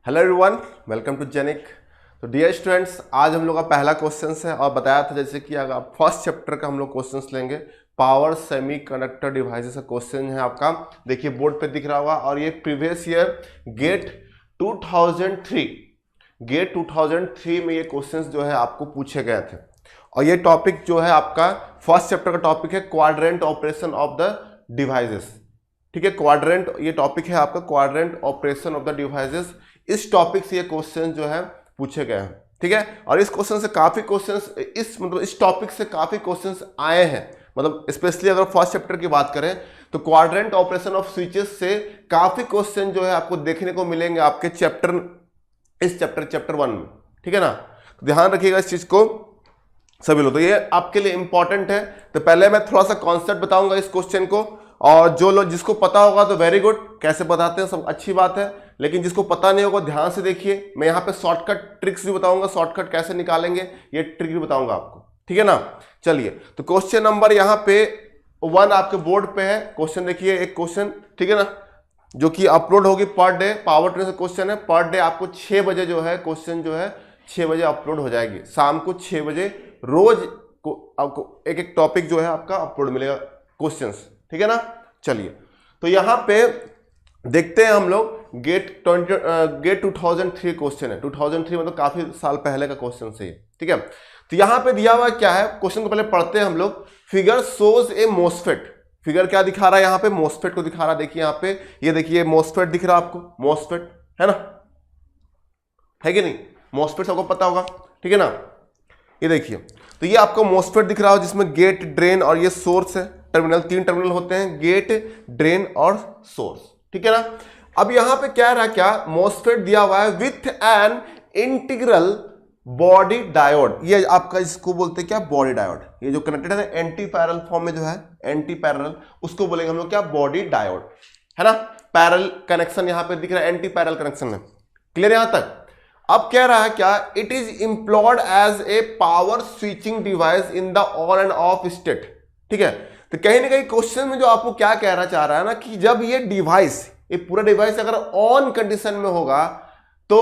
Hello everyone, welcome to जेनिक। तो dear students, आज हम लोग का पहला क्वेश्चन है और बताया था जैसे कि अगर फर्स्ट चैप्टर का हम लोग क्वेश्चंस लेंगे। पावर सेमीकंडक्टर डिवाइसेस का क्वेश्चन है आपका, देखिए बोर्ड पे दिख रहा होगा। और ये प्रीवियस ईयर गेट 2003 में ये क्वेश्चंस जो है आपको पूछे गए थे। और ये टॉपिक जो है आपका फर्स्ट चैप्टर का टॉपिक है quadrant operation of the devices. ठीक है, क्वाड्रेंट ये टॉपिक है आपका, quadrant operation of the devices. इस टॉपिक से ये क्वेश्चन जो है पूछे गए हैं। ठीक है, और इस क्वेश्चन से काफी क्वेश्चंस इस टॉपिक से काफी क्वेश्चंस आए हैं। मतलब स्पेशली अगर फर्स्ट चैप्टर की बात करें तो क्वाड्रेंट ऑपरेशन ऑफ स्विचेस से काफी क्वेश्चन जो है आपको देखने को मिलेंगे आपके चैप्टर 1 में। ठीक है ना, तो ध्यान रखिएगा इस चीज को सभी लोग। तो ये आपके लिए इंपॉर्टेंट है। तो पहले मैं थोड़ा सा कॉन्सेप्ट बताऊंगा इस क्वेश्चन को, और जो लोग जिसको पता होगा तो वेरी गुड, कैसे बताते हैं सब अच्छी बात है। लेकिन जिसको पता नहीं होगा ध्यान से देखिए, मैं यहाँ पे शॉर्टकट ट्रिक्स भी बताऊंगा, शॉर्टकट कैसे निकालेंगे ये ट्रिक भी बताऊंगा आपको। ठीक है ना, चलिए। तो क्वेश्चन नंबर यहाँ पे 1 आपके बोर्ड पे है। क्वेश्चन देखिए, एक क्वेश्चन, ठीक है ना, जो कि अपलोड होगी पर डे। पावर ट्रेन से क्वेश्चन है, पर डे आपको 6 बजे जो है क्वेश्चन जो है 6 बजे अपलोड हो जाएगी। शाम को 6 बजे रोज को आपको एक एक टॉपिक जो है आपका अपलोड मिलेगा क्वेश्चंस। ठीक है ना, चलिए। तो यहाँ पे देखते हैं हम लोग गेट 2003 क्वेश्चन है। 2003 मतलब काफी साल पहले का क्वेश्चन है। ठीक है, तो यहाँ पे दिया हुआ क्या है, क्वेश्चन को पहले पढ़ते हैं हम लोग। फिगर शोज ए मोसफेट। फिगर क्या दिखा रहा है यहाँ पे, मोसफेट को दिखा रहा है। देखिए यहाँ पे, ये देखिए मोसफेट दिख रहा है आपको, मोसफेट है ना, है कि नहीं? मोसफेट सबको पता होगा, ठीक है ना। ये देखिए, तो ये आपको मोसफेट दिख रहा हो जिसमें गेट, ड्रेन और ये सोर्स है। टर्मिनल, 3 टर्मिनल होते हैं, गेट, ड्रेन और सोर्स। ठीक है ना। अब यहां पे क्या रहा, क्या मोसफेट दिया हुआ है with an integral body diode. ये आपका इसको बोलते हैं क्या, बॉडी डायोड। ये जो कनेक्टेड है एंटी पैरेलल फॉर्म में जो है, एंटी पैरेलल, उसको बोलेंगे हम लोग क्या, बॉडी डायोड, है ना। पैरेलल कनेक्शन यहां पे दिख रहा है, एंटी पैरेलल कनेक्शन है। क्लियर यहां तक? अब कह रहा है क्या, it is employed as a power switching device in the on and off state. ठीक है, तो कहीं ना कहीं क्वेश्चन में जो आपको क्या कहना चाह रहा है ना, कि जब ये डिवाइस, ये पूरा डिवाइस अगर ऑन कंडीशन में होगा तो,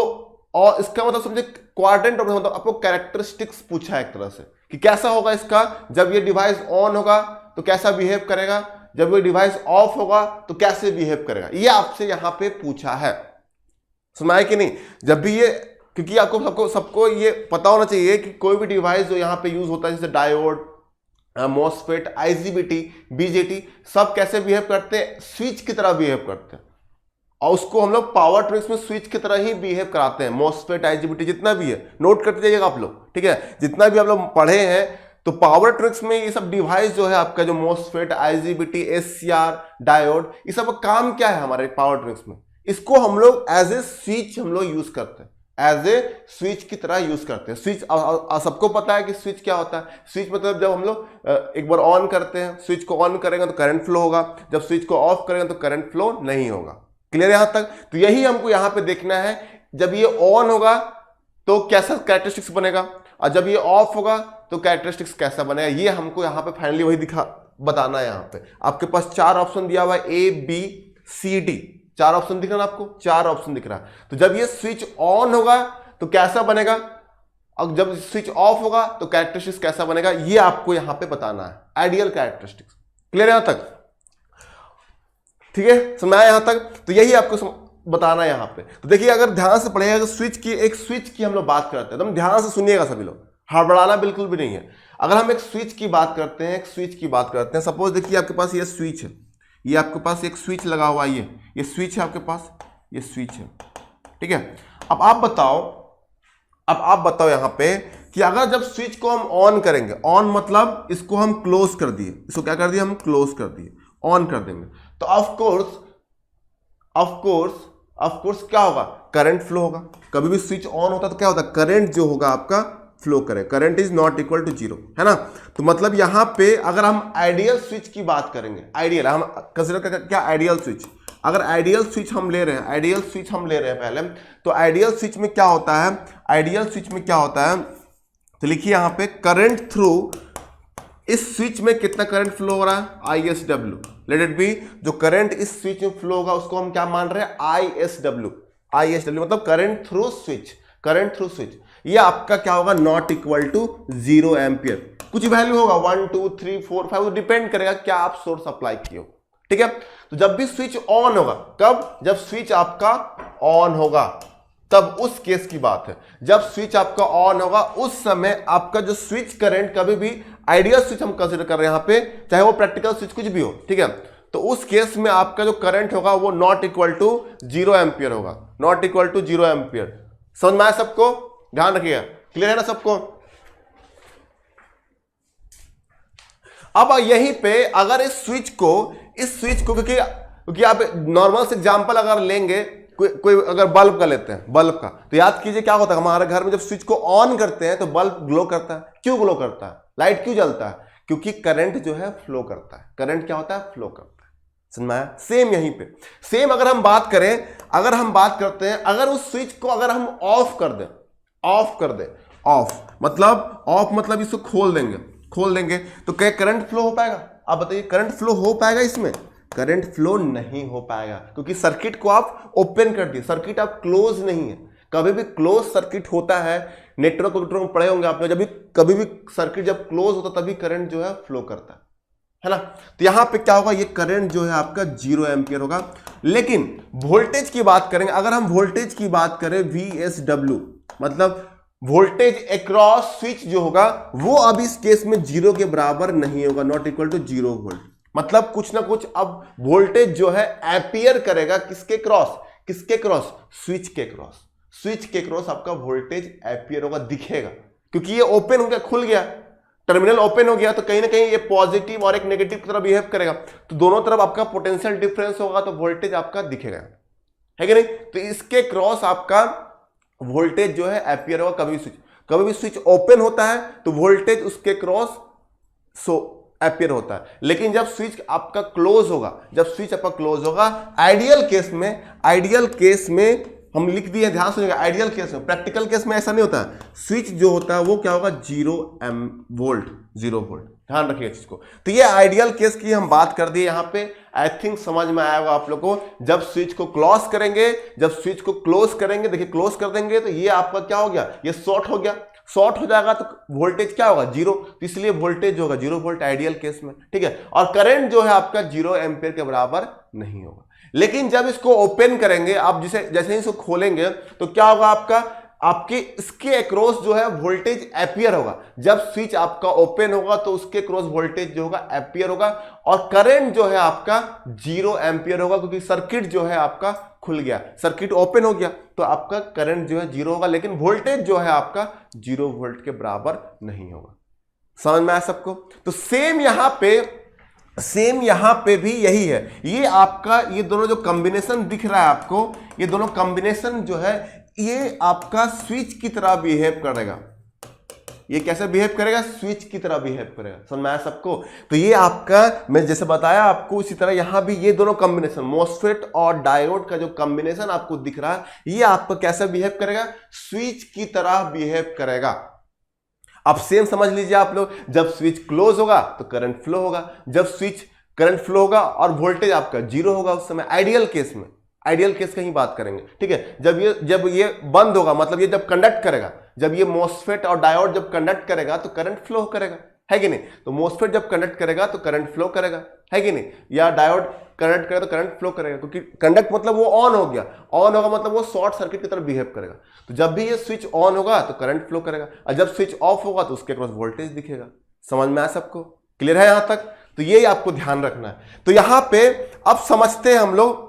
और इसका मतलब समझे क्वाड्रेंट ऑपरेशन, मतलब आपको कैरेक्टरिस्टिक्स पूछा है एक तरह से कि कैसा होगा इसका, जब ये डिवाइस ऑन होगा तो कैसा बिहेव करेगा, जब ये डिवाइस ऑफ होगा तो कैसे बिहेव करेगा, ये आपसे यहां पे पूछा है। सुना है कि नहीं? जब भी ये, क्योंकि आपको सबको ये पता होना चाहिए कि कोई भी डिवाइस जो यहाँ पे यूज होता है, जैसे डायोड, मॉसफेट, आईजीबीटी, बीजेटी, सब कैसे बिहेव करते हैं, स्विच की तरह बिहेव करते हैं। और उसको हम लोग पावर ट्रिक्स में स्विच की तरह ही बिहेव कराते हैं। मॉसफेट, आईजीबीटी जितना भी है, नोट करते जाइएगा आप लोग। ठीक है, जितना भी आप लोग पढ़े हैं, तो पावर ट्रिक्स में ये सब डिवाइस जो है आपका, जो मॉसफेट, आईजीबीटी, एससीआर, डायोड, ये सब काम क्या है हमारे पावर ट्रिक्स में, इसको हम लोग एज ए स्विच हम लोग यूज करते हैं, एज ए स्विच की तरह यूज करते हैं। स्विच सबको पता है कि स्विच क्या होता है। स्विच मतलब जब हम लोग एक बार ऑन करते हैं, स्विच को ऑन करेंगे तो करंट फ्लो होगा, जब स्विच को ऑफ करेंगे तो करंट फ्लो नहीं होगा। क्लियर यहां तक? तो यही हमको यहां पे देखना है, जब ये ऑन होगा तो कैसा कैरेक्टरिस्टिक्स बनेगा, और जब ये ऑफ होगा तो कैरेक्टरिस्टिक्स कैसा बनेगा, ये हमको यहां पे फाइनली वही बताना है। यहां पे आपके पास 4 ऑप्शन दिया हुआ है, ए, बी, सी, डी, 4 ऑप्शन दिख रहा है आपको, 4 ऑप्शन दिख रहा है। तो जब ये स्विच ऑन होगा तो कैसा बनेगा, और जब स्विच ऑफ होगा तो कैरेक्टरिस्टिक्स कैसा बनेगा, ये आपको यहां पे बताना है, आइडियल कैरेक्टरिस्टिक्स। क्लियर यहां तक? ठीक है, समझाया यहां तक? तो यही आपको बताना है यहां पे। तो देखिए, अगर ध्यान से पढ़ेगा, एक स्विच की हम लोग बात करते हैं, एकदम ध्यान से सुनिएगा सभी लोग, हड़बड़ाना बिल्कुल भी नहीं है। अगर हम एक स्विच की बात करते हैं, सपोज देखिए आपके पास ये स्विच है, ये आपके पास एक स्विच लगा हुआ है, ये स्विच है आपके पास, ये स्विच है। ठीक है, अब आप बताओ यहां पे कि अगर जब स्विच को हम ऑन करेंगे, ऑन मतलब इसको हम क्लोज कर दिए, इसको क्या कर दिया, हम क्लोज कर दिए, ऑन कर देंगे, तो ऑफ कोर्स क्या होगा, करंट फ्लो होगा। कभी भी स्विच ऑन होता तो क्या होता है, करंट जो होगा आपका फ्लो करे, current is not equal to 0, है ना। तो मतलब यहां पे अगर हम आइडियल स्विच की बात करेंगे, आइडियल हम कंसीडर करके क्या, आइडियल स्विच, अगर आइडियल स्विच हम ले रहे हैं पहले, तो आइडियल स्विच में क्या होता है, तो लिखिए यहां पे करंट थ्रू, इस स्विच में कितना करंट फ्लो हो रहा है, ISW, लेट इट बी, जो करंट इस स्विच में फ्लो होगा उसको हम क्या मान रहे हैं, ISW। ISW मतलब current through switch, current through switch, ये आपका क्या होगा, नॉट इक्वल टू 0 एम्पियर। कुछ वैल्यू होगा 1 2 3 4 5, डिपेंड करेगा क्या आप सोर्स अप्लाई किए हो, ठीक है। तो जब भी स्विच ऑन होगा, कब, जब स्विच आपका ऑन होगा, तब उस केस की बात है। जब स्विच आपका ऑन होगा उस समय आपका जो स्विच करंट, कभी भी आइडियल स्विच हम कंसीडर कर रहे हैं यहां पे, चाहे वो प्रैक्टिकल स्विच कुछ भी हो, ठीक है, तो उस केस में आपका जो करंट होगा वो नॉट इक्वल टू 0 एम्पियर होगा, नॉट इक्वल टू 0 एम्पियर। समझ में आया सबको, ध्यान रखिएगा, क्लियर है ना सबको। अब यहीं पे अगर इस स्विच को क्योंकि आप नॉर्मल से एग्जांपल अगर लेंगे, कोई अगर बल्ब का लेते हैं, बल्ब का, तो याद कीजिए क्या होता है, हमारे घर में जब स्विच को ऑन करते हैं तो बल्ब ग्लो करता है। क्यों ग्लो करता है, लाइट क्यों जलता है, क्योंकि करंट जो है फ्लो करता है। करंट क्या होता है, फ्लो करता है। समझ में आया। सेम यहीं पे, सेम अगर हम बात करें, अगर हम बात करते हैं, अगर उस स्विच को अगर हम ऑफ कर दें, ऑफ कर दें, ऑफ मतलब इसको खोल देंगे तो क्या करंट फ्लो हो पाएगा? आप बताइए, करंट फ्लो हो पाएगा? इसमें करंट फ्लो नहीं हो पाएगा, क्योंकि सर्किट को आप ओपन कर दिए, सर्किट आप क्लोज नहीं है। कभी भी क्लोज सर्किट होता है, नेटवर्क में पढ़े होंगे आपने, जब भी कभी भी सर्किट जब क्लोज होता तभी करंट जो है फ्लो करता है ना। तो यहां पे क्या होगा, ये करंट जो है आपका 0 एम्पियर होगा। लेकिन वोल्टेज की बात करेंगे, अगर हम वोल्टेज की बात करें, VSW मतलब वोल्टेज अक्रॉस स्विच जो होगा वो अब इस केस में 0 के बराबर नहीं होगा, नॉट इक्वल टू 0 वोल्ट। मतलब कुछ ना कुछ अब वोल्टेज जो है एपियर करेगा, किसके क्रॉस, स्विच के क्रॉस। स्विच के क्रॉस आपका वोल्टेज एपियर होगा, दिखेगा, क्योंकि ये ओपन हो गया, खुल गया, टर्मिनल ओपन हो गया, तो कहीं ना कहीं ये पॉजिटिव और एक नेगेटिव की तरह बिहेव करेगा, तो दोनों तरफ आपका पोटेंशियल डिफरेंस होगा, तो वोल्टेज आपका दिखेगा, है कि नहीं। तो इसके क्रॉस आपका वोल्टेज जो है एपियर होगा। कभी भी स्विच ओपन होता है तो वोल्टेज उसके क्रॉस एपियर होता है। लेकिन जब स्विच आपका क्लोज होगा, आइडियल केस में हम लिख दिए, ध्यान सुनिएगा, आइडियल केस में, प्रैक्टिकल केस में ऐसा नहीं होता है। स्विच जो होता है वो क्या होगा, 0 वोल्ट, ध्यान रखिए चीज को। तो ये आइडियल केस की हम बात कर दिए। यहां पे आई थिंक समझ में आया होगा आप लोगों को। जब स्विच को क्लोज करेंगे, देखिए क्लोज कर देंगे तो ये आपका क्या हो गया, ये शॉर्ट हो गया, शॉर्ट हो जाएगा तो वोल्टेज क्या होगा, 0। तो इसलिए वोल्टेज होगा 0 वोल्ट आइडियल केस में, ठीक है। और करंट जो है आपका 0 एम्पियर के बराबर नहीं होगा। लेकिन जब इसको ओपन करेंगे आप, जैसे ही इसको खोलेंगे तो क्या होगा, आपके इसके अक्रॉस जो है वोल्टेज एपियर होगा। जब स्विच आपका ओपन होगा तो उसके क्रॉस वोल्टेज जो होगा एपियर होगा, और करंट जो है आपका 0 एम्पियर होगा, क्योंकि सर्किट जो है आपका खुल गया, सर्किट ओपन हो गया, तो आपका करंट जो है 0 होगा, लेकिन वोल्टेज जो है आपका 0 वोल्ट के बराबर नहीं होगा। समझ में आया सबको। तो सेम यहां पे भी यही है। ये आपका, ये दोनों जो कॉम्बिनेशन दिख रहा है आपको, ये दोनों कॉम्बिनेशन जो है ये आपका स्विच की तरह बिहेव करेगा। ये कैसे बिहेव करेगा, स्विच की तरह बिहेव करेगा। समझ में आया सबको। तो ये आपका, मैं जैसे बताया आपको, इसी तरह यहां भी ये दोनों कॉम्बिनेशन, मॉसफेट और डायोड का जो कॉम्बिनेशन आपको दिख रहा है, ये आपको कैसे बिहेव करेगा, स्विच की तरह बिहेव करेगा। अब सेम समझ लीजिए आप लोग, जब स्विच क्लोज होगा तो करंट फ्लो होगा, जब स्विच करंट फ्लो होगा और वोल्टेज आपका 0 होगा उस समय, आइडियल केस का ही बात करेंगे, ठीक है। जब ये बंद होगा, मतलब ये जब कंडक्ट करेगा, जब ये मॉसफेट और डायोड जब कंडक्ट करेगा तो करंट फ्लो करेगा, है कि नहीं। तो मॉसफेट जब कंडक्ट करेगा तो करंट फ्लो करेगा, है कि नहीं, या डायोड कंडक्ट करेगा तो करंट फ्लो करेगा, क्योंकि कंडक्ट मतलब वो ऑन हो गया, ऑन होगा मतलब वो शॉर्ट सर्किट की तरह बिहेव करेगा। तो जब भी ये स्विच ऑन होगा तो करंट फ्लो करेगा, और जब स्विच ऑफ होगा तो उसके अक्रॉस वोल्टेज दिखेगा। समझ में आया सबको, क्लियर है यहां तक। तो ये आपको ध्यान रखना है। तो यहां पे अब समझते हैं हम लोग,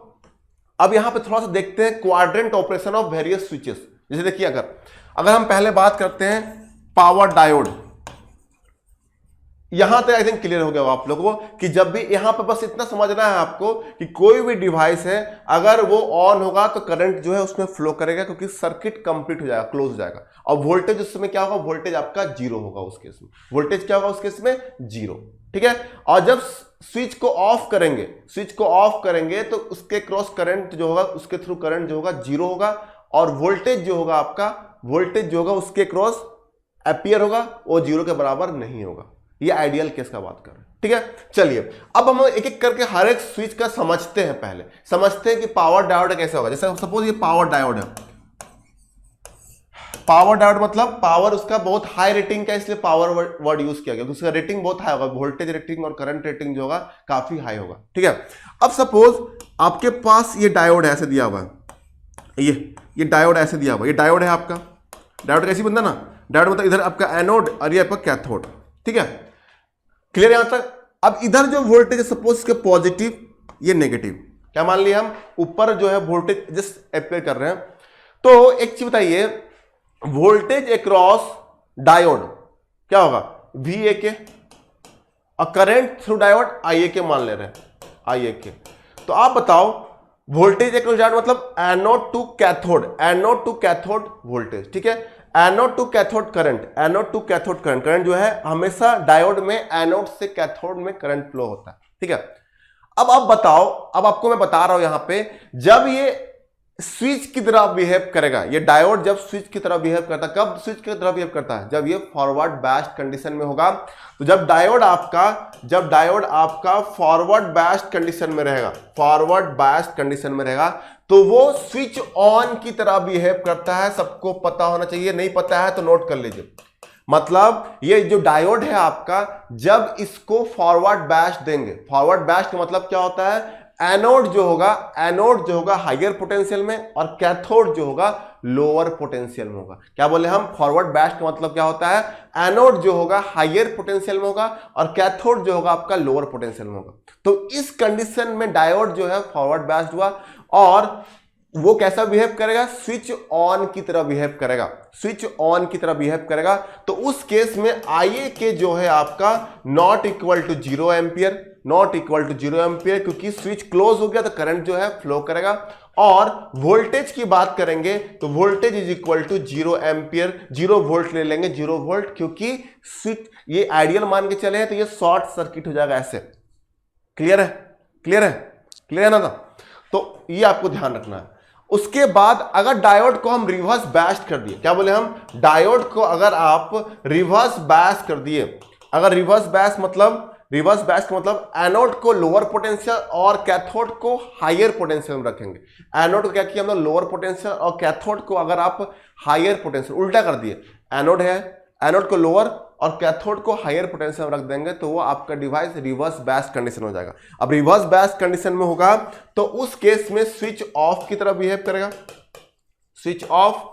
अब यहां पे थोड़ा सा देखते हैं quadrant operation of various switches. जैसे देखिए, अगर हम पहले बात करते हैं पावर डायोड, यहां तक आई थिंक क्लियर हो गया आप लोगों को कि जब भी, यहां पे बस इतना समझना है आपको कि कोई भी डिवाइस है अगर वो ऑन होगा तो करंट जो है उसमें फ्लो करेगा, क्योंकि सर्किट कंप्लीट हो जाएगा, क्लोज हो जाएगा। और वोल्टेज उस समय क्या होगा, वोल्टेज आपका 0 होगा उस केस में, वोल्टेज क्या होगा उस केस में, 0, ठीक है। और जब स्विच को ऑफ करेंगे तो उसके क्रॉस करंट जो होगा, उसके थ्रू करंट जो होगा 0 होगा, और वोल्टेज जो होगा उसके क्रॉस एपियर होगा, वो 0 के बराबर नहीं होगा। ये आइडियल केस का बात कर रहे हैं। ठीक है। चलिए अब हम एक एक करके हर एक स्विच का समझते हैं। पहले समझते हैं कि पावर डायोड कैसे होगा। जैसे सपोज ये पावर डायोड है, पावर डायोड मतलब पावर उसका बहुत हाई रेटिंग का, इसलिए पावर वर्ड यूज किया गया, उसका रेटिंग बहुत हाई होगा, वोल्टेज रेटिंग और करंट रेटिंग जो होगा काफी हाई होगा, ठीक है। अब सपोज आपके पास ये डायोड ऐसे दिया हुआ है, ये डायोड ऐसे दिया हुआ, ये डायोड है आपका। डायोड कैसी बनता है ना, डायोड मतलब इधर आपका एनोड और ये आपका कैथोड, ठीक है, क्लियर यहां तक। अब इधर जो वोल्टेज है सपोज इसके पॉजिटिव, ये नेगेटिव, क्या मान लिया हम, ऊपर जो है वोल्टेज जस्ट अप्लाई कर रहे हैं। तो एक चीज बताइए, वोल्टेज अक्रॉस डायोड क्या होगा, वी ए के, और करंट थ्रू डायोड आई ए के मान ले रहे हैं, आई ए के। तो आप बताओ वोल्टेज अक्रॉस डायोड मतलब anode to cathode, anode to cathode voltage, ठीक है। Anode to cathode current, anode to cathode current, current जो है हमेशा डायोड में एनोड से कैथोड में करंट फ्लो होता है, ठीक है। अब बताओ, अब आपको मैं बता रहा हूं यहां पे, जब ये स्विच की तरह बिहेव करेगा, ये डायोड जब स्विच की तरह बिहेव करता है, कब स्विच की तरह बिहेव करता है, जब ये फॉरवर्ड बैस्ट कंडीशन में होगा। तो जब डायोड आपका फॉरवर्ड बैस्ट कंडीशन में रहेगा, फॉरवर्ड बैस्ट कंडीशन में रहेगा, तो वो स्विच ऑन की तरह बिहेव करता है। सबको पता होना चाहिए, नहीं पता है तो नोट कर लीजिए। मतलब ये जो डायोड है आपका, जब इसको फॉरवर्ड बैस्ट देंगे, फॉरवर्ड बैस्ट का मतलब क्या होता है, एनोड जो होगा हायर पोटेंशियल में और कैथोड जो होगा लोअर पोटेंशियल में होगा। क्या बोले हम, फॉरवर्ड बैस्ट का मतलब क्या होता है, एनोड जो होगा हायर पोटेंशियल में होगा और कैथोड जो होगा आपका लोअर पोटेंशियल में होगा। तो इस कंडीशन में डायोड जो है फॉरवर्ड बैस्ट हुआ, और वो कैसा बिहेव करेगा, स्विच ऑन की तरह बिहेव करेगा, स्विच ऑन की तरह बिहेव करेगा। तो उस केस में IA के जो है आपका not equal to 0 ampere, not equal to 0 ampere, क्योंकि स्विच क्लोज हो गया तो करंट जो है फ्लो करेगा। और वोल्टेज की बात करेंगे तो voltage is equal to 0 ampere, 0 volt ले लेंगे, 0 वोल्ट, क्योंकि स्विच ये आइडियल मान के चले हैं तो ये शॉर्ट सर्किट हो जाएगा ऐसे। क्लियर है, क्लियर है, क्लियर है ना। तो ये आपको ध्यान रखना है। उसके बाद अगर डायोड को हम रिवर्स बैस्ट कर दिए, क्या बोले हम, डायोड को अगर आप रिवर्स बैस्ट कर दिए, अगर रिवर्स बैस्ट मतलब एनोड को लोअर पोटेंशियल और कैथोड को हायर पोटेंशियल में रखेंगे। एनोड को क्या किया हम लोग, लोअर पोटेंशियल, और कैथोड को अगर आप हायर पोटेंशियल, उल्टा कर दिए, एनोड है, एनोड को लोअर और कैथोड को हायर पोटेंशियल में रख देंगे, तो वो आपका डिवाइस रिवर्स बैस्ट कंडीशन हो जाएगा। अब रिवर्स बैस्ट कंडीशन में होगा तो उस केस में स्विच ऑफ की तरह बिहेव करेगा, स्विच ऑफ,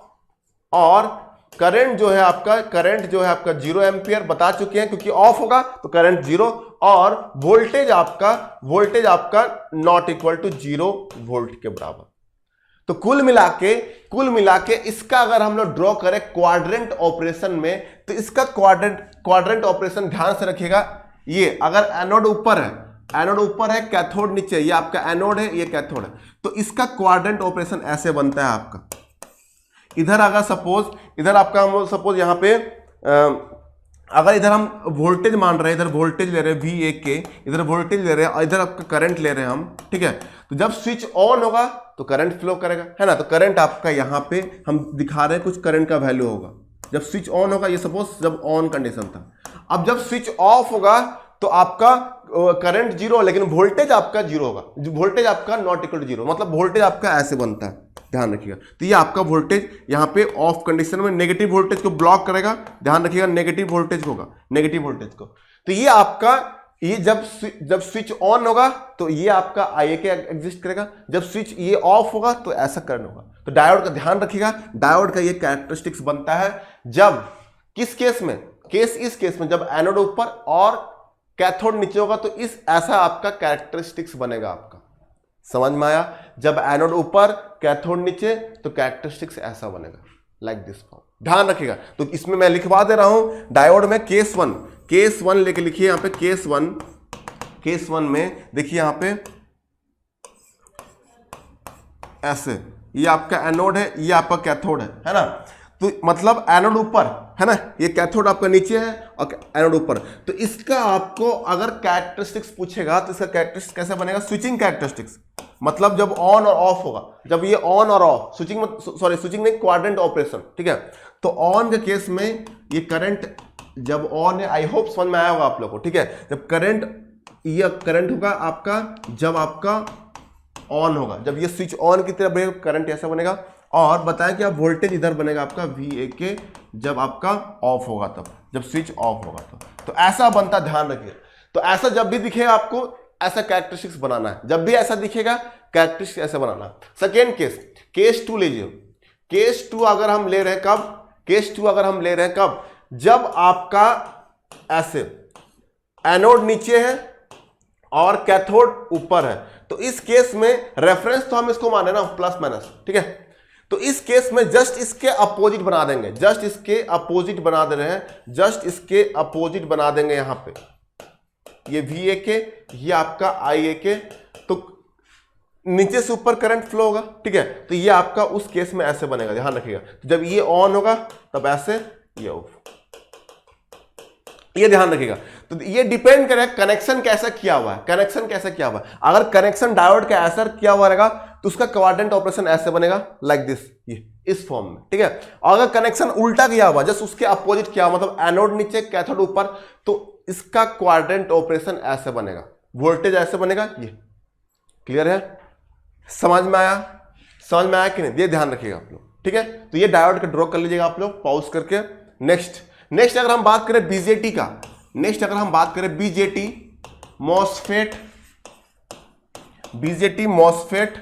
और करंट जो है आपका 0 एम्पियर बता चुके हैं, क्योंकि ऑफ होगा तो करंट 0, और वोल्टेज आपका नॉट इक्वल टू 0 वोल्ट के बराबर। तो कुल मिला के इसका अगर हम लोग ड्रॉ करें क्वाड्रेंट ऑपरेशन में, तो इसका क्वाड्रेंट ऑपरेशन ध्यान से रखिएगा। ये अगर एनोड ऊपर है, कैथोड नीचे, ये आपका एनोड है, ये कैथोड है, तो इसका क्वाड्रेंट ऑपरेशन ऐसे बनता है आपका। इधर अगर सपोज यहां पे अगर इधर हम वोल्टेज मान रहे हैं, इधर वोल्टेज ले रहे हैं VA के, इधर वोल्टेज ले रहे हैं और इधर आपका करंट ले रहे हैं हम, ठीक है। तो जब स्विच ऑन होगा तो करंट फ्लो करेगा, है ना। तो करंट आपका यहाँ पे हम दिखा रहे हैं, कुछ करंट का वैल्यू होगा जब स्विच ऑन होगा, ये सपोज जब ऑन कंडीशन था। अब जब स्विच ऑफ होगा तो आपका करंट 0, लेकिन वोल्टेज आपका 0 होगा, वोल्टेज आपका नॉट इक्वल टू 0, मतलब वोल्टेज आपका ऐसे बनता है, ध्यान रखिएगा। तो ये आपका वोल्टेज यहाँ पे ऑफ कंडीशन में नेगेटिव वोल्टेज को ब्लॉक करेगा, ध्यान रखिएगा, नेगेटिव वोल्टेज होगा, नेगेटिव वोल्टेज को। तो ये आपका, ये जब स्विच ऑन होगा तो ये आपका IA के एग्जिस्ट करेगा, जब स्विच ये ऑफ होगा तो ऐसा करना होगा। तो डायोड का ध्यान रखिएगा, डायोड का ये कैरेक्टरिस्टिक्स बनता है जब किस केस में, इस केस में जब एनोड ऊपर और कैथोड नीचे होगा, तो ऐसा आपका कैरेक्टरिस्टिक्स बनेगा आपका। समझ में आया, जब एनोड ऊपर कैथोड नीचे तो कैरेक्टरिस्टिक्स ऐसा बनेगा, लाइक दिस फॉर्म, ध्यान रखिएगा। तो इसमें मैं लिखवा दे रहा हूं डायोड में केस वन लेके लिखिए यहां पे, केस वन में देखिए यहां पे ऐसे, ये आपका एनोड है, ये आपका कैथोड है ना। तो मतलब एनोड ऊपर है ना, ये कैथोड आपका नीचे है और एनोड ऊपर। तो इसका आपको अगर कैरेक्टरिस्टिक्स पूछेगा तो इसका कैरेक्टरिस्टिक्स कैसे बनेगा, स्विचिंग कैरेक्टरिस्टिक्स, मतलब जब ऑन और ऑफ होगा, जब ये ऑन और ऑफ, स्विचिंग नहीं, क्वाड्रेंट ऑपरेशन, ठीक है। तो ऑन के केस में ये करंट जब ऑन है, आई होप समझ में आया होगा आप लोग को, ठीक है। जब करंट, ये करंट होगा आपका जब आपका ऑन होगा, जब ये स्विच ऑन की तरफ बढ़ेगा करंट ऐसा बनेगा। और बताया कि अब वोल्टेज इधर बनेगा आपका VA जब आपका ऑफ होगा, तब जब स्विच ऑफ होगा तो ऐसा बनता, ध्यान रखिए। तो ऐसा जब भी दिखेगा आपको ऐसा कैरेक्टरिस्टिक्स बनाना है, जब भी ऐसा दिखेगा कैरेक्टरिस्टिक्स ऐसा बनाना है। सेकेंड केस 2 लीजिए। केस 2 अगर हम ले रहे हैं कब, केस 2 अगर हम ले रहे हैं कब, जब आपका ऐसे एनोड नीचे है और कैथोड ऊपर है, तो इस केस में रेफरेंस तो हम इसको माने ना प्लस माइनस, ठीक है। तो इस केस में जस्ट इसके अपोजिट बना देंगे, जस्ट इसके अपोजिट बना दे रहे हैं, जस्ट इसके अपोजिट बना देंगे यहां पे, ये VA ये आपका IA, तो नीचे से ऊपर करंट फ्लो होगा, ठीक है। तो ये आपका उस केस में ऐसे बनेगा, ध्यान रखिएगा। जब ये ऑन होगा तब ऐसे, ये ऑफ, ये ध्यान रखिएगा। तो ये डिपेंड करेगा कनेक्शन कैसा किया हुआ है, कनेक्शन कैसा किया हुआ है। अगर कनेक्शन डायोड का ऐसा किया हुआ रहेगा तो उसका क्वाड्रेंट ऑपरेशन ऐसे बनेगा, लाइक दिस, ये इस फॉर्म में, ठीक है। और अगर कनेक्शन उल्टा किया हुआ, जस्ट उसके अपोजिट किया हुआ, मतलब एनोड नीचे कैथोड ऊपर, तो इसका क्वाड्रेंट ऑपरेशन ऐसे बनेगा, वोल्टेज ऐसे बनेगा। ये क्लियर है, समझ में आया, समझ में आया कि नहीं, ये ध्यान रखिएगा आप लोग, ठीक है। तो ये डायोड का ड्रॉ कर लीजिएगा आप लोग पॉज करके। नेक्स्ट अगर हम बात करें बीजेटी का, नेक्स्ट अगर हम बात करें बीजेटी मॉसफेट,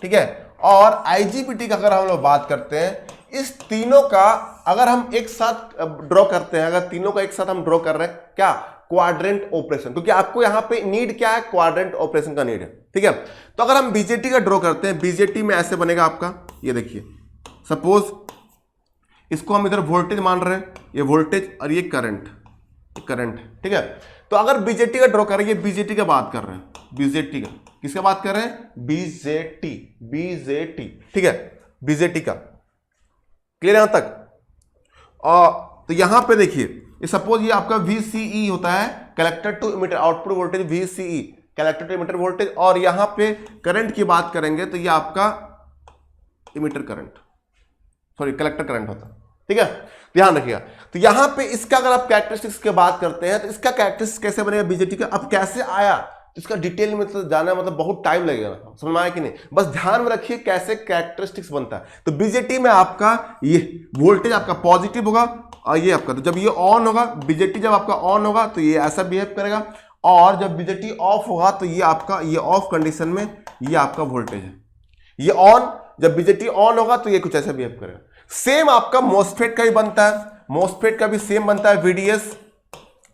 ठीक है, और IGBT का अगर हम लोग बात करते हैं, इस तीनों का अगर हम एक साथ ड्रॉ करते हैं, अगर तीनों का एक साथ हम ड्रॉ कर रहे हैं, क्या, क्वाड्रेंट ऑपरेशन, क्योंकि आपको यहां पे नीड क्या है, क्वाड्रेंट ऑपरेशन का नीड है, ठीक है। तो अगर हम बीजेटी का ड्रॉ करते हैं, बीजेटी में ऐसे बनेगा आपका, ये देखिए, सपोज इसको हम इधर वोल्टेज मान रहे हैं, ये वोल्टेज और ये करंट, ठीक है। तो अगर बीजेटी का ड्रॉ कर रहे हैं, ये बीजेटी का बात कर रहे हैं, बीजेटी का, किसका बात कर रहे हैं, बीजेटी, ठीक है, बीजेटी का, क्लियर यहां तक। और तो यहां पे देखिए, ये सपोज ये आपका VCE होता है, collector to emitter, output voltage VCE, collector to emitter voltage, और यहां पे करंट की बात करेंगे तो ये आपका emitter current, sorry collector current होता है, ठीक है, ध्यान रखिएगा। तो यहां पे इसका अगर आप कैरेक्टरिस्टिक्स की बात करते हैं, तो इसका कैरेक्टरिस्टिक्स कैसे बनेगा बीजेटी का, अब कैसे आया इसका डिटेल में तो जाना मतलब बहुत टाइम लगेगा, समझ में आया कि नहीं, बस ध्यान में रखिए कैसे कैरेक्टरिस्टिक्स बनता है। तो बीजेटी में आपका ये वोल्टेज आपका पॉजिटिव होगा, और ये आपका, तो जब ये ऑन होगा, बीजेटी जब आपका ऑन होगा तो ये ऐसा बिहेव करेगा, और जब बीजेटी ऑफ होगा तो ये आपका, ये ऑफ कंडीशन में ये आपका वोल्टेज है, ये ऑन, जब बीजेटी ऑन होगा तो ये कुछ ऐसा बिहेव करेगा। सेम आपका मॉसफेट का भी बनता है, मॉसफेट का भी सेम बनता है,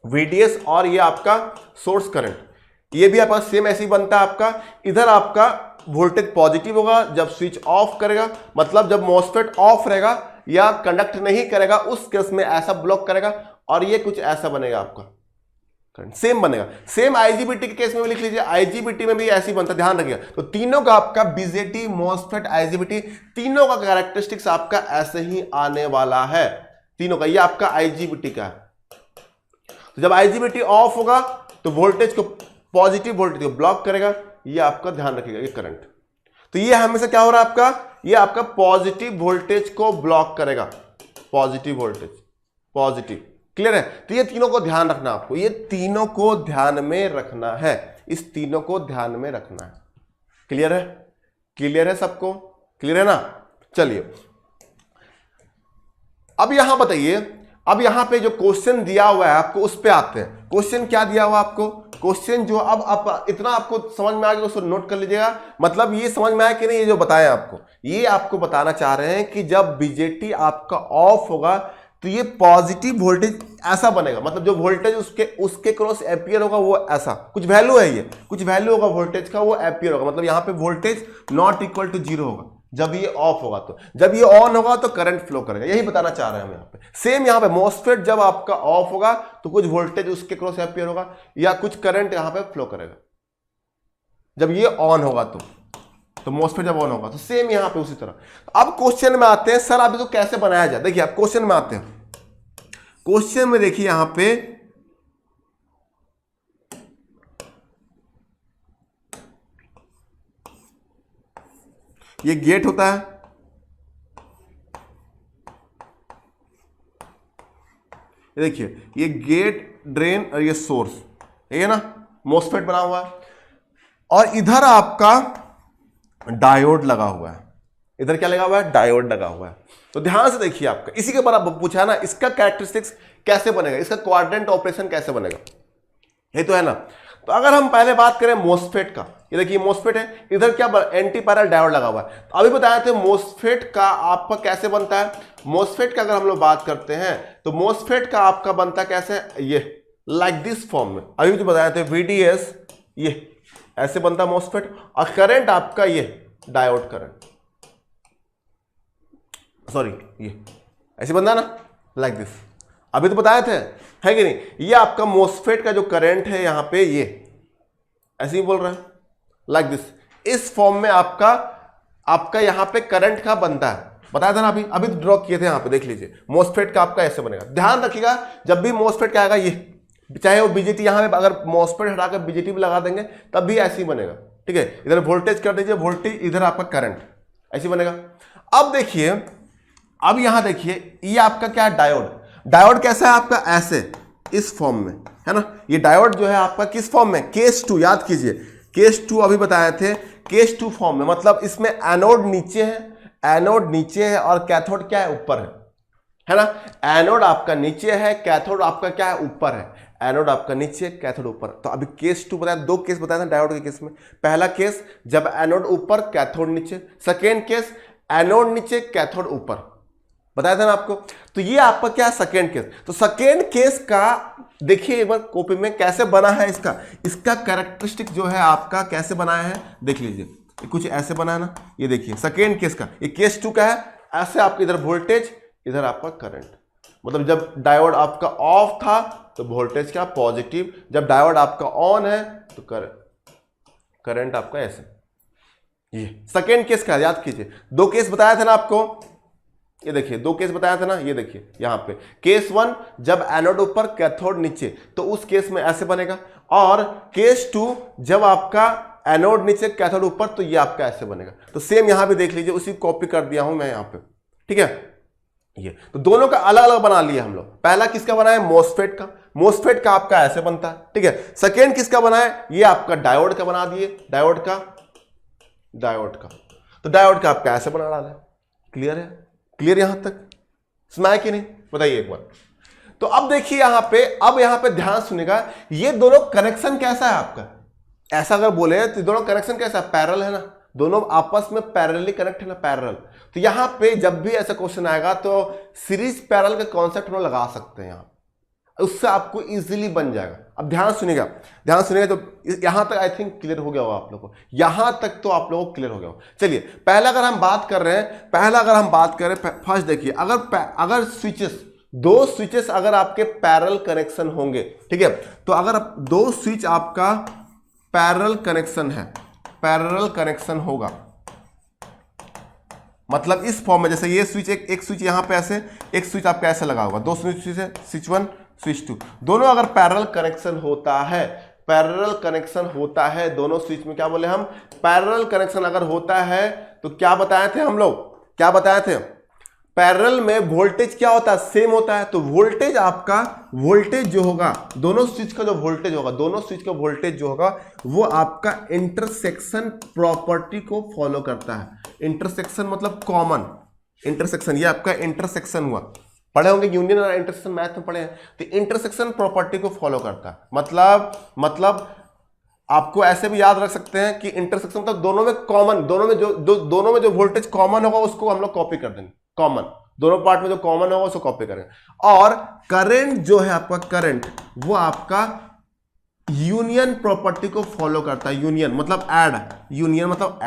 VDS और ये आपका सोर्स करंट, ये भी आपका सेम ऐसे ही बनता है आपका। इधर आपका वोल्टेज पॉजिटिव होगा जब स्विच ऑफ करेगा, मतलब जब मॉसफेट ऑफ रहेगा या कंडक्ट नहीं करेगा उस केस में ऐसा ब्लॉक करेगा, और ये कुछ ऐसा बनेगा आपका करंट, सेम बनेगा। सेम IGBT के केस में भी लिख लीजिए, IGBT में भी ऐसे ही बनता है, ध्यान रखिएगा। तो तीनों का आपका बीजेटी, मॉसफेट, IGBT, तीनों का कैरेक्टरिस्टिक्स आपका ऐसे ही आने वाला है, तीनों का। ये आपका IGBT का है, तो जब IGBT ऑफ होगा तो वोल्टेज को, पॉजिटिव वोल्टेज को ब्लॉक करेगा, ये आपका ध्यान रखिएगा, ये करंट। तो ये हमेशा क्या हो रहा है आपका, ये आपका पॉजिटिव वोल्टेज को ब्लॉक करेगा, पॉजिटिव वोल्टेज, पॉजिटिव, क्लियर है। तो ये तीनों को ध्यान रखना आपको, ये तीनों को ध्यान में रखना है, इस तीनों को ध्यान में रखना है, क्लियर है, क्लियर है सबको, क्लियर है ना। चलिए अब यहां बताइए, अब यहां पे जो क्वेश्चन दिया हुआ है आपको उस पे आते हैं। क्वेश्चन क्या दिया हुआ आपको, क्वेश्चन जो, अब आप इतना आपको समझ में आ गया उसको नोट कर लीजिएगा, मतलब ये समझ में आया कि नहीं, ये जो बताया आपको, ये आपको बताना चाह रहे हैं कि जब बीजेटी आपका ऑफ होगा तो ये पॉजिटिव वोल्टेज ऐसा बनेगा, मतलब जो वोल्टेज उसके क्रॉस एम्पियर होगा वो ऐसा कुछ वैल्यू है, ये कुछ वैल्यू होगा वोल्टेज का, वो एम्पियर होगा, मतलब यहां पे वोल्टेज नॉट इक्वल टू 0 होगा जब ये ऑफ होगा। तो जब ये ऑन होगा तो करंट फ्लो करेगा, यही बताना चाह रहे हैं हम यहाँ पे। सेम यहाँ पे मॉसफेट जब आपका ऑफ होगा तो कुछ वोल्टेज उसके क्रॉस एम्पियर होगा या कुछ करंट यहाँ पे फ्लो करेगा, जब ये ऑन होगा तो मॉसफेट जब ऑन होगा तो सेम यहाँ पे उसी तरह। अब क्वेश्चन में आते हैं, सर आप इसको कैसे बनाया जाए। देखिए आप क्वेश्चन में आते हैं, क्वेश्चन में देखिए यहां पे ये गेट होता है, ये देखिए, ये गेट, ड्रेन और ये सोर्स, ये ना मोस्फेट बना हुआ है, और इधर आपका डायोड लगा हुआ है। इधर क्या लगा हुआ है? डायोड लगा हुआ है। तो ध्यान से देखिए, आपका इसी के बारे में पूछा ना, इसका कैरेक्टरिस्टिक्स कैसे बनेगा, इसका क्वाड्रेंट ऑपरेशन कैसे बनेगा, ये तो है ना। तो अगर हम पहले बात करें मोस्फेट का, ये देखिए मोस्फेट है, इधर क्या एंटी पैरेलल डायोड लगा हुआ है। तो अभी बताया थे मोस्फेट का आपका कैसे बनता है। मोस्फेट का अगर हम लोग बात करते हैं तो मोस्फेट का आपका बनता कैसे, ये लाइक दिस फॉर्म में। अभी तो बताया थे VDS, ये ऐसे बनता मोस्फेट, और करंट आपका ये डायोड करंट, सॉरी ये ऐसे बनता ना, लाइक दिस। अभी तो बताए थे, है कि नहीं। ये आपका मोस्फेट का जो करंट है यहाँ पे, ये ऐसे ही बोल रहा है, लाइक दिस। इस फॉर्म में आपका यहाँ पे करंट का बनता है, बताया था ना अभी ड्रॉ किए थे यहाँ पे, देख लीजिए। मोस्फेट का आपका ऐसे बनेगा। ध्यान रखिएगा, जब भी मोस्फेट क्या आएगा, ये चाहे वो बीजेटी, यहाँ पे अगर मोस्फेट हटाकर बीजेटी भी लगा देंगे तब भी ऐसे ही बनेगा, ठीक है। इधर वोल्टेज कर दीजिए, वोल्टेज, इधर आपका करंट, ऐसे बनेगा। अब देखिए, अब यहां देखिए, ये आपका क्या है, डायोड। डायोड कैसा है आपका, ऐसे इस फॉर्म में, है ना। ये डायोड जो है आपका किस फॉर्म में, केस 2, याद कीजिए केस 2 अभी बताए थे, केस 2 फॉर्म में। मतलब इसमें एनोड नीचे है, एनोड नीचे है और कैथोड क्या है, ऊपर है ना। एनोड आपका नीचे है, कैथोड आपका क्या है, ऊपर है। एनोड आपका नीचे, कैथोड ऊपर। तो अभी केस 2 बताया, 2 केस बताया था डायोड के केस में। पहला केस जब एनोड ऊपर, कैथोड नीचे। सेकेंड केस एनोड नीचे, कैथोड ऊपर, बताया था ना आपको। तो ये आपका क्या है, सेकेंड केस। तो सेकेंड केस का देखिए एक बार कॉपी में कैसे बना है, इसका कैरेक्टरिस्टिक जो है आपका कैसे बनाया है, देख लीजिए। कुछ ऐसे बना है ना, ये देखिए सेकेंड केस का, ये केस 2 का है। ऐसे आपका इधर वोल्टेज, इधर आपका करंट। मतलब जब डायोड आपका ऑफ था तो वोल्टेज क्या, पॉजिटिव। जब डायोड आपका ऑन है तो करंट आपका ऐसे। ये सेकेंड केस का, याद कीजिए। 2 केस बताया था ना आपको, ये देखिए 2 केस बताया था ना, ये देखिए यहाँ पे केस 1 जब एनोड ऊपर, कैथोड नीचे, तो उस केस में ऐसे बनेगा। और केस 2 जब आपका एनोड नीचे, कैथोड ऊपर, तो ये आपका ऐसे बनेगा। तो सेम यहां पे देख लीजिए, उसी कॉपी कर दिया हूं मैं यहाँ पे, ठीक है। ये तो दोनों का अलग अलग बना लिया हम लोग। पहला किसका बना है, मोस्फेट का। मोस्फेट का आपका ऐसे बनता है, ठीक है। सेकेंड किसका बना है, ये आपका डायोड का बना दिए, डायोड का। तो डायोड का आपका ऐसे बना डाला है। क्लियर है, क्लियर यहां तक सुना है कि नहीं, बताइए एक बार। तो अब देखिए यहां पे, अब यहां पे ध्यान सुनेगा, ये दोनों कनेक्शन कैसा है आपका। ऐसा अगर बोले तो दोनों कनेक्शन कैसा है, पैरेलल है ना, दोनों आपस में पैरेलली कनेक्ट है ना, पैरेलल। तो यहां पे जब भी ऐसा क्वेश्चन आएगा तो सीरीज पैरेलल का कॉन्सेप्ट हम लगा सकते हैं यहां, उससे आपको इजीली बन जाएगा। अब ध्यान सुनिएगा, तो यहां तक आई थिंक क्लियर हो गया होगा आप लोगों को, यहां तक तो आप लोगों को क्लियर हो गया हो। चलिए पहला अगर हम बात कर रहे हैं, फर्स्ट देखिए, अगर स्विचेस, 2 स्विचेस अगर आपके पैरेलल कनेक्शन होंगे, ठीक है। तो अगर 2 स्विच आपका पैरेलल कनेक्शन होगा, मतलब इस फॉर्म में, जैसे ये स्विच, एक स्विच यहां पे ऐसे, एक स्विच आपका ऐसे लगा होगा, 2 स्विच है, स्विच 1 स्विच 2, दोनों अगर पैरेलल कनेक्शन होता है, दोनों स्विच में क्या बोले हम, पैरेलल कनेक्शन अगर होता है, तो क्या बताए थे हम लोग, पैरेलल में वोल्टेज क्या होता है, सेम होता है। तो वोल्टेज आपका, वोल्टेज जो होगा, दोनों स्विच का जो वोल्टेज होगा, वो आपका इंटरसेक्शन प्रॉपर्टी को फॉलो करता है। इंटरसेक्शन मतलब कॉमन इंटरसेक्शन, ये आपका इंटरसेक्शन हुआ, पढ़े होंगे यूनियन और इंटरसेक्शन मैथ में पढ़े हैं। तो इंटरसेक्शन प्रॉपर्टी को फॉलो करता है, मतलब आपको ऐसे भी याद रख सकते हैं कि इंटरसेक्शन मतलब दोनों में कॉमन, दोनों में जो वोल्टेज कॉमन होगा उसको हम लोग कॉपी कर देंगे। कॉमन, दोनों पार्ट में जो कॉमन होगा उसको कॉपी करेंगे। और करंट जो है आपका, करंट वो आपका यूनियन प्रॉपर्टी को फॉलो करता है। यूनियन मतलब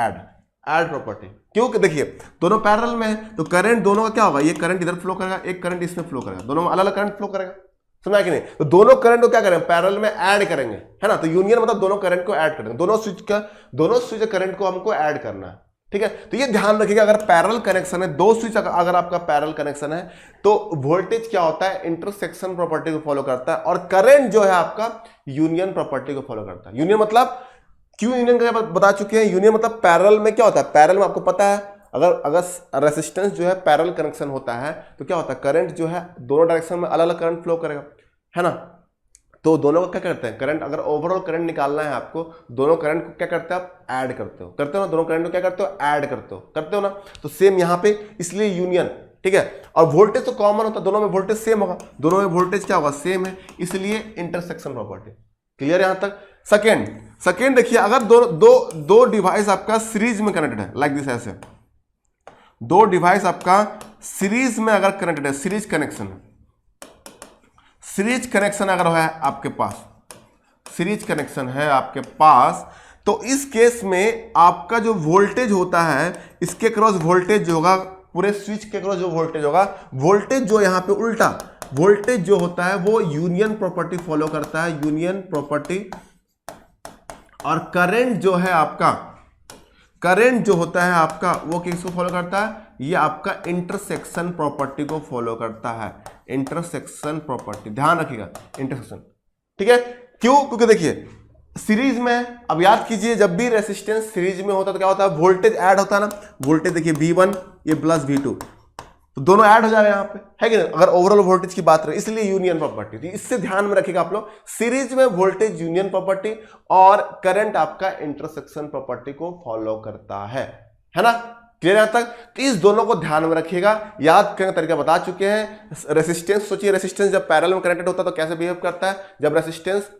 ऐड प्रॉपर्टी। क्योंकि देखिए दोनों पैरेलल में है, तो करंट दोनों का क्या होगा, ये करंट इधर फ्लो करेगा, एक करंट इसमें फ्लो करेगा, दोनों में अलग अलग करंट फ्लो करेगा, समझा कि नहीं। तो दोनों करंट को क्या करेंगे, पैरेलल में ऐड करेंगे, है ना। तो यूनियन मतलब दोनों करंट को ऐड करेंगे, दोनों स्विच करंट को हमको ऐड करना है, ठीक है। तो ये ध्यान रखिएगा, अगर पैरेलल कनेक्शन है, 2 स्विच अगर आपका पैरेलल कनेक्शन है, तो वोल्टेज क्या होता है, इंटरसेक्शन प्रॉपर्टी को फॉलो करता है, और करंट जो है आपका यूनियन प्रॉपर्टी को फॉलो करता है। यूनियन मतलब क्यों यूनियन का बता चुके हैं, यूनियन मतलब पैरेलल में क्या होता है, पैरेलल में आपको पता है, अगर अगर रेसिस्टेंस जो है पैरेलल कनेक्शन होता है तो क्या होता है, करंट जो है दोनों डायरेक्शन में अलग अलग करंट फ्लो करेगा, है ना। तो दोनों को क्या करते हैं, करंट, अगर ओवरऑल करंट निकालना है आपको, दोनों करंट को क्या करते हैं आप, ऐड करते हो ना, दोनों करंट को क्या करते हो, ऐड करते हो ना। तो सेम यहाँ पे इसलिए यूनियन, ठीक है। और वोल्टेज तो कॉमन होता है, दोनों में वोल्टेज सेम होगा, दोनों में वोल्टेज क्या होगा, सेम है, इसलिए इंटरसेक्शन प्रॉपर्टी। क्लियर है यहां तक। सेकेंड देखिए, अगर दो डिवाइस आपका सीरीज में कनेक्टेड है, लाइक दिस, ऐसे दो डिवाइस आपका सीरीज में अगर कनेक्टेड है, सीरीज कनेक्शन अगर है आपके पास, सीरीज कनेक्शन है आपके पास, तो इस केस में आपका जो वोल्टेज होता है, इसके क्रॉस वोल्टेज जो होगा, पूरे स्विच के क्रॉस जो वोल्टेज होगा, वोल्टेज जो यहां पे उल्टा वोल्टेज जो होता है वो यूनियन प्रॉपर्टी फॉलो करता है, यूनियन प्रॉपर्टी। और करंट जो है आपका, करंट जो होता है आपका, वो किसको फॉलो करता है, ये आपका इंटरसेक्शन प्रॉपर्टी को फॉलो करता है, इंटरसेक्शन प्रॉपर्टी, ध्यान रखिएगा, इंटरसेक्शन, ठीक है। क्यों, क्योंकि देखिए सीरीज में, अब याद कीजिए जब भी रेसिस्टेंस सीरीज में होता है तो क्या होता है, वोल्टेज ऐड होता है ना, वोल्टेज देखिए V1 ये प्लस V2, तो दोनों ऐड हो जाएगा यहाँ पे, है कि नहीं, अगर ओवरऑल वोल्टेज की बात करें, इसलिए यूनियन प्रॉपर्टी थी। इससे ध्यान में रखिएगा आप लोग, सीरीज में वोल्टेज यूनियन प्रॉपर्टी और करंट आपका इंटरसेक्शन प्रॉपर्टी को फॉलो करता है ना। क्लियर यहां तक। तो इस दोनों को ध्यान में रखिएगा, याद करने का तरीका बता चुके हैं। रेसिस्टेंस सोचिए, रेसिस्टेंस जब पैरेलल में कनेक्टेड होता है तो कैसे बिहेव करता है, जब रेसिस्टेंस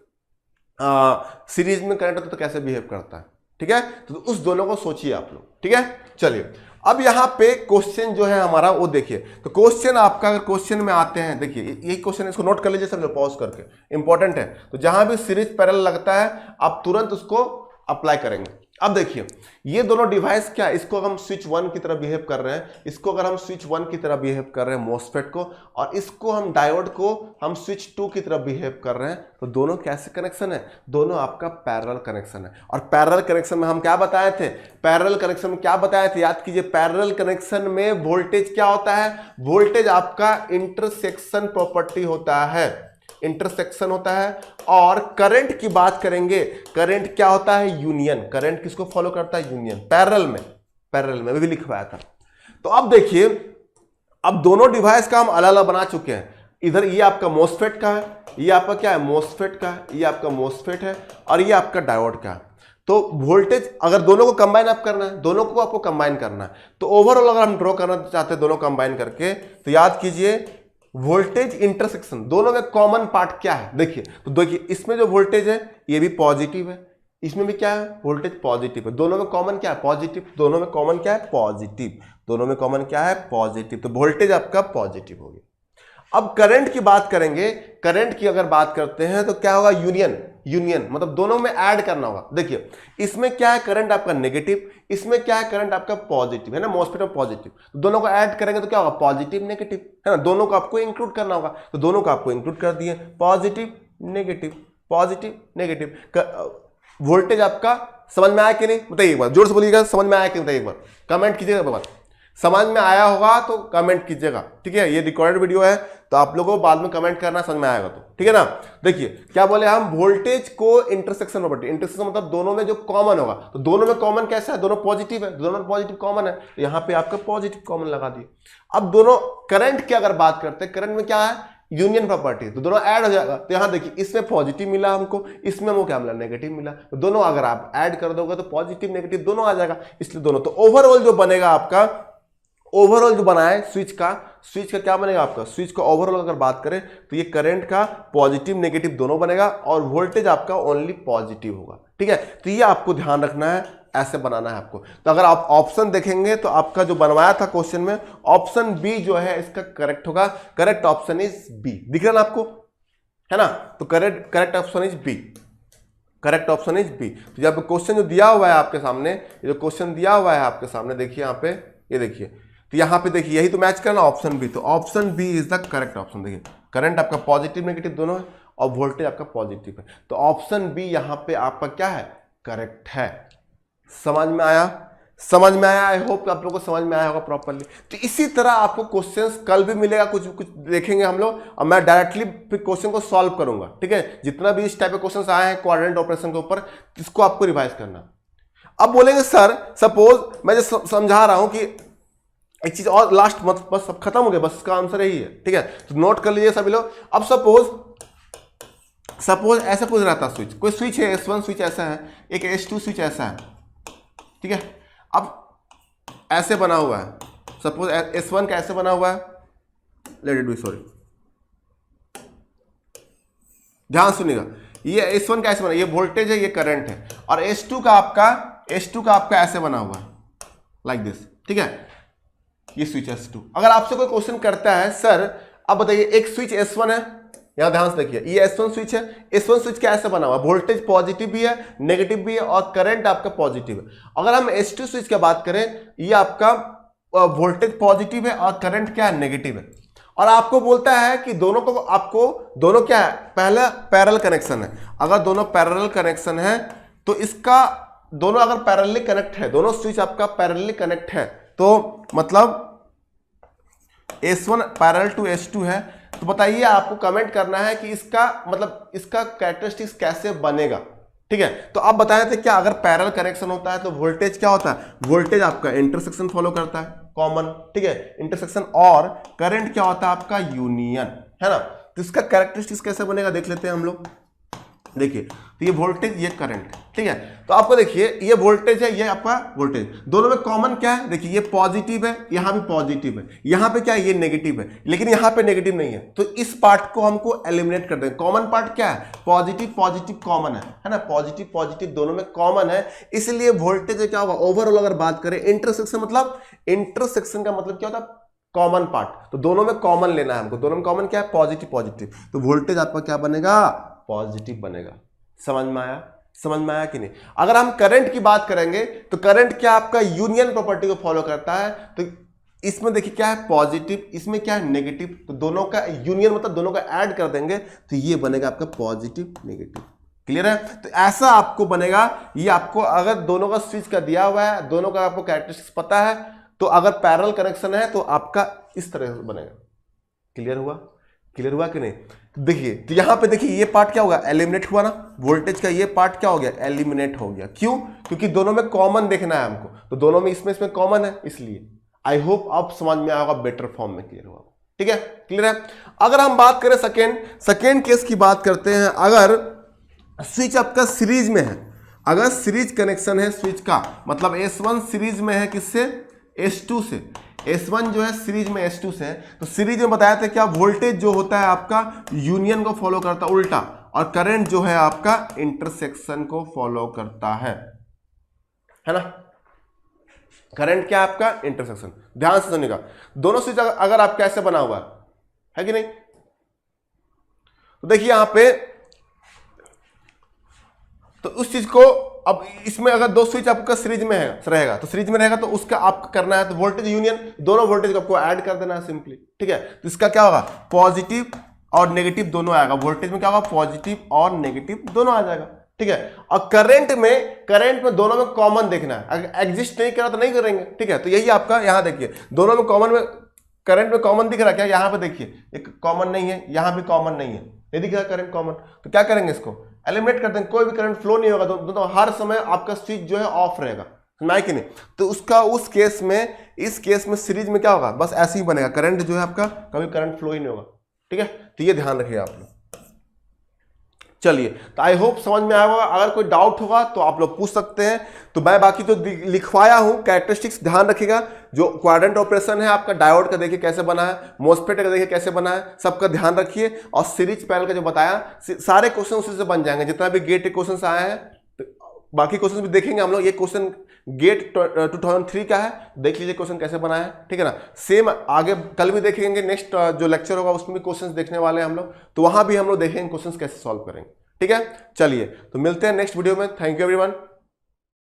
सीरीज में कनेक्ट होता है तो कैसे बिहेव करता है, ठीक है। तो उस दोनों को सोचिए आप लोग, ठीक है। चलिए अब यहां पे क्वेश्चन जो है हमारा वो देखिए, तो क्वेश्चन आपका, अगर क्वेश्चन में आते हैं, देखिए यही क्वेश्चन, इसको नोट कर लीजिए सब लोग पॉज करके, इंपॉर्टेंट है। तो जहां भी सीरीज पैरेलल लगता है आप तुरंत उसको अप्लाई करेंगे। अब देखिए ये दोनों डिवाइस क्या, इसको हम स्विच 1 की तरह बिहेव कर रहे हैं, इसको अगर हम स्विच 1 की तरह बिहेव कर रहे हैं मॉसफेट को, और इसको हम डायोड को हम स्विच 2 की तरह बिहेव कर रहे हैं, तो दोनों कैसे कनेक्शन है, दोनों आपका पैरेलल कनेक्शन है। और पैरेलल कनेक्शन में हम क्या बताए थे, पैरेलल कनेक्शन में क्या बताए थे, याद कीजिए, पैरेलल कनेक्शन में वोल्टेज क्या होता है, वोल्टेज आपका इंटरसेक्शन प्रॉपर्टी होता है, इंटरसेक्शन होता है। और करंट की बात करेंगे, करंट क्या होता है, यूनियन, करंट किसको फॉलो करता है, यूनियन, पैरेलल में भी लिखवाया था। तो अब देखिए, अब दोनों डिवाइस का हम अलग अलग बना चुके हैं, इधर ये आपका मॉसफेट का है, ये आपका क्या है, मॉसफेट का है, ये आपका मॉसफेट है, और ये आपका डायोड का है। तो वोल्टेज अगर दोनों को कंबाइन आप करना है, दोनों को आपको कंबाइन करना है, तो ओवरऑल अगर हम ड्रॉ करना चाहते हैं दोनों कंबाइन करके, तो याद कीजिए वोल्टेज इंटरसेक्शन, दोनों में कॉमन पार्ट क्या है, देखिए, तो देखिए इसमें जो वोल्टेज है ये भी पॉजिटिव है, इसमें भी क्या है, वोल्टेज पॉजिटिव है, दोनों में कॉमन क्या है, पॉजिटिव, दोनों में कॉमन क्या है, पॉजिटिव, दोनों में कॉमन क्या है, पॉजिटिव, तो वोल्टेज आपका पॉजिटिव हो गया। अब करंट की बात करेंगे, करंट की अगर बात करते हैं तो क्या होगा, यूनियन मतलब दोनों में ऐड करना होगा। देखिए इसमें क्या है, करंट आपका नेगेटिव, इसमें क्या है, करंट आपका पॉजिटिव, है ना, मॉसफेट में पॉजिटिव, तो दोनों को ऐड करेंगे तो क्या होगा, पॉजिटिव नेगेटिव, है ना, दोनों को आपको इंक्लूड करना होगा, तो दोनों को आपको इंक्लूड कर दिए, पॉजिटिव नेगेटिव। वोल्टेज आपका समझ में आया कि नहीं, बताइए एक बार, जोर से बोलिएगा, समझ में आया कि नहीं, बताइए एक बार, कमेंट कीजिएगा एक बार, समझ में आया होगा तो कमेंट कीजिएगा, ठीक है। ये रिकॉर्डेड वीडियो है तो आप लोगों को बाद में कमेंट करना, समझ में आएगा तो, ठीक है ना। देखिए क्या बोले हम, वोल्टेज को इंटरसेक्शन प्रॉपर्टी, इंटरसेक्शन मतलब दोनों में जो कॉमन होगा, तो दोनों में कॉमन कैसा है, दोनों पॉजिटिव है, दोनों में पॉजिटिव कॉमन है, तो यहां पे आपका पॉजिटिव कॉमन लगा दिए। अब दोनों करंट की अगर बात करते हैं, करंट में क्या है, यूनियन प्रॉपर्टी, तो दोनों ऐड हो जाएगा, तो यहां देखिए इसमें पॉजिटिव मिला हमको, इसमें हमको क्या मिला, नेगेटिव मिला, तो दोनों अगर आप ऐड कर दोगे तो पॉजिटिव नेगेटिव दोनों आ जाएगा, इसलिए दोनों, तो ओवरऑल जो बनेगा आपका, ओवरऑल जो बना है स्विच का क्या बनेगा आपका, स्विच का ओवरऑल अगर बात करें तो ये करंट का पॉजिटिव नेगेटिव दोनों बनेगा, और वोल्टेज आपका ओनली पॉजिटिव होगा, ठीक है। तो ये आपको ध्यान रखना है, ऐसे बनाना है आपको। तो अगर आप ऑप्शन देखेंगे तो आपका जो बनवाया था क्वेश्चन में, ऑप्शन बी जो है इसका करेक्ट होगा, करेक्ट ऑप्शन इज बी, दिख रहा ना आपको, है ना, तो correct option is B, correct option is B. तो जब क्वेश्चन जो दिया हुआ है आपके सामने, ये जो क्वेश्चन दिया हुआ है आपके सामने, देखिए यहाँ पे, ये देखिए, तो यहाँ पे देखिए यही तो मैच करना, ऑप्शन बी, तो option B is the correct option. देखिए करंट आपका पॉजिटिव नेगेटिव दोनों है और वोल्टेज आपका पॉजिटिव है, तो ऑप्शन बी यहाँ पे आपका क्या है, करेक्ट है। समझ में आया, समझ में आया, आई होप आप लोगों को समझ में आया होगा प्रॉपर्ली। तो इसी तरह आपको क्वेश्चंस कल भी मिलेगा, कुछ देखेंगे हम लोग, और मैं डायरेक्टली फिर क्वेश्चन को सॉल्व करूंगा, ठीक है। जितना भी इस टाइप के क्वेश्चंस आए हैं क्वाड्रेंट ऑपरेशन के ऊपर, इसको आपको रिवाइज करना। अब बोलेंगे सर सपोज मैं जो समझा रहा हूं कि एक चीज और लास्ट, मत बस सब खत्म हो गया, बस इसका आंसर यही है, ठीक है। तो नोट कर लीजिए सभी लोग। अब सपोज ऐसा पूछ रहा था स्विच, कोई स्विच है S1 स्विच ऐसा है, एक S2 स्विच ऐसा है, ठीक है। अब ऐसे बना हुआ है, सपोज S1 का ऐसे बना हुआ है, लेट इट बी, सॉरी, ध्यान सुनिएगा, ये S1 का ऐसे बना, ये वोल्टेज है, ये करंट है, और S2 का आपका ऐसे बना हुआ है, लाइक दिस, ठीक है। ये स्विच S2, अगर आपसे कोई क्वेश्चन करता है सर अब बताइए एक स्विच S1 है, यहां ध्यान से देखिए, ये S1 स्विच है, S1 स्विच क्या ऐसे बना हुआ, वोल्टेज पॉजिटिव भी है, नेगेटिव भी है, और करंट आपका पॉजिटिव है। अगर हम S2 स्विच की बात करें, ये आपका वोल्टेज पॉजिटिव है और करंट क्या है, नेगेटिव है, और आपको बोलता है कि दोनों क्या है, पहला पैरेलल कनेक्शन है। अगर दोनों पैरेलल कनेक्शन है तो इसका दोनों अगर पैरेलली कनेक्ट है, दोनों स्विच आपका पैरेलली कनेक्ट है, तो मतलब S1 पैरेलल टू S2 है, तो बताइए आपको कमेंट करना है कि इसका मतलब इसका कैरेक्टरिस्टिक्स कैसे बनेगा, ठीक है। तो आप बताए थे क्या, अगर पैरेलल कनेक्शन होता है तो वोल्टेज क्या होता है, वोल्टेज आपका इंटरसेक्शन फॉलो करता है, कॉमन, ठीक है, इंटरसेक्शन, और करंट क्या होता है आपका, यूनियन, है ना। तो इसका कैरेक्टरिस्टिक्स कैसे बनेगा देख लेते हैं हम लोग। देखिए, तो ये वोल्टेज, ये करंट, ठीक है। तो आपको देखिए, ये वोल्टेज है, ये आपका वोल्टेज, दोनों में कॉमन क्या है, देखिए ये पॉजिटिव है, यहां भी पॉजिटिव है, यहां पे क्या है, ये नेगेटिव है, लेकिन यहां पे नेगेटिव नहीं है, तो इस पार्ट को हमको एलिमिनेट कर देंगे। कॉमन पार्ट क्या है, पॉजिटिव पॉजिटिव कॉमन है ना, पॉजिटिव पॉजिटिव दोनों में कॉमन है, इसलिए वोल्टेज क्या होगा, ओवरऑल अगर बात करें, इंटरसेक्शन का मतलब क्या होता है, कॉमन पार्ट, तो दोनों में कॉमन लेना है हमको, दोनों में कॉमन क्या है, पॉजिटिव पॉजिटिव, तो वोल्टेज आपका क्या बनेगा, पॉजिटिव बनेगा। समझ में आया कि नहीं। अगर हम करंट की बात करेंगे तो करंट क्या आपका यूनियन प्रॉपर्टी को फॉलो करता है, तो इसमें देखिए क्या है, पॉजिटिव, इसमें क्या है, नेगेटिव, तो दोनों का यूनियन मतलब दोनों का ऐड कर देंगे, तो ये बनेगा आपका पॉजिटिव नेगेटिव। क्लियर है। तो ऐसा आपको बनेगा, ये आपको अगर दोनों का स्विच का दिया हुआ है, दोनों का आपको कैरेक्टरिस्टिक्स पता है, तो अगर पैरेलल कनेक्शन है तो आपका इस तरह से बनेगा। क्लियर हुआ कि नहीं। देखिए, तो यहां पे देखिए, ये पार्ट क्या होगा, एलिमिनेट हुआ ना, वोल्टेज का ये पार्ट क्या हो गया, एलिमिनेट हो गया। क्यों, क्योंकि दोनों में कॉमन देखना है हमको, तो दोनों में इसमें कॉमन है, इसलिए आई होप आप समझ में आएगा, बेटर फॉर्म में क्लियर हुआ, ठीक है, क्लियर है। अगर हम बात करें सेकेंड केस की बात करते हैं, अगर स्विच आपका सीरीज में है, अगर सीरीज कनेक्शन है स्विच का, मतलब S1 सीरीज में है किससे, S2 से, S1 जो है सीरीज में S2 से है, तो सीरीज में बताया था क्या, वोल्टेज जो होता है आपका यूनियन को फॉलो करता है उल्टा, और करंट जो है आपका इंटरसेक्शन को फॉलो करता है ना। करंट क्या आपका, इंटरसेक्शन। ध्यान से सुनिएगा, दोनों स्विच अगर आपका ऐसे बना हुआ है कि नहीं, तो देखिए यहां पे, तो उस चीज को, अब इसमें अगर दो स्विच आपका सीरीज में है रहेगा, तो सीरीज में रहेगा तो उसका आपको करना है, तो वोल्टेज यूनियन, दोनों वोल्टेज को आपको ऐड कर देना है सिंपली, ठीक है। तो इसका क्या होगा, पॉजिटिव और नेगेटिव दोनों आएगा, वोल्टेज में क्या होगा, पॉजिटिव और नेगेटिव दोनों आ जाएगा, ठीक है। और करंट में दोनों में कॉमन देखना है, अगर एग्जिस्ट नहीं करा तो नहीं करेंगे, ठीक है। तो यही आपका यहां देखिए, दोनों में कॉमन, में करंट में कॉमन दिख रहा है क्या, यहां पे देखिए एक कॉमन नहीं है, यहां भी कॉमन नहीं है, ये दिख रहा है करंट कॉमन, तो क्या करेंगे, इसको एलिमिनेट कर देंगे, कोई भी करंट फ्लो नहीं होगा, दोनों हर समय आपका स्विच जो है ऑफ रहेगा, समझ कि नहीं। तो उसका उस केस में, इस केस में सीरीज में क्या होगा, बस ऐसे ही बनेगा, करंट जो है आपका कभी करंट फ्लो ही नहीं होगा, ठीक है। तो ये ध्यान रखिएगा आप लोग। चलिए, तो आई होप समझ में आया होगा, अगर कोई डाउट होगा तो आप लोग पूछ सकते हैं। तो मैं बाकी तो लिखवाया हूं, कैरेक्टरिस्टिक्स ध्यान रखिएगा, जो क्वाड्रेंट ऑपरेशन है आपका, डायोड का देखिए कैसे बना है, मोस्फेट का देखिए कैसे बना है, सबका ध्यान रखिए, और सीरीज पैरेलल का जो बताया, सारे क्वेश्चन उसी से बन जाएंगे, जितना भी गेट के क्वेश्चन आए हैं, तो बाकी क्वेश्चन भी देखेंगे हम लोग। ये क्वेश्चन गेट 2003 का है, देख लीजिए क्वेश्चन कैसे बना है, ठीक है ना। सेम आगे कल भी देखेंगे, नेक्स्ट जो लेक्चर होगा उसमें भी क्वेश्चंस देखने वाले हैं हम लोग, तो वहां भी हम लोग देखेंगे क्वेश्चंस कैसे सॉल्व करेंगे, ठीक है। चलिए, तो मिलते हैं नेक्स्ट वीडियो में। Thank you everyone.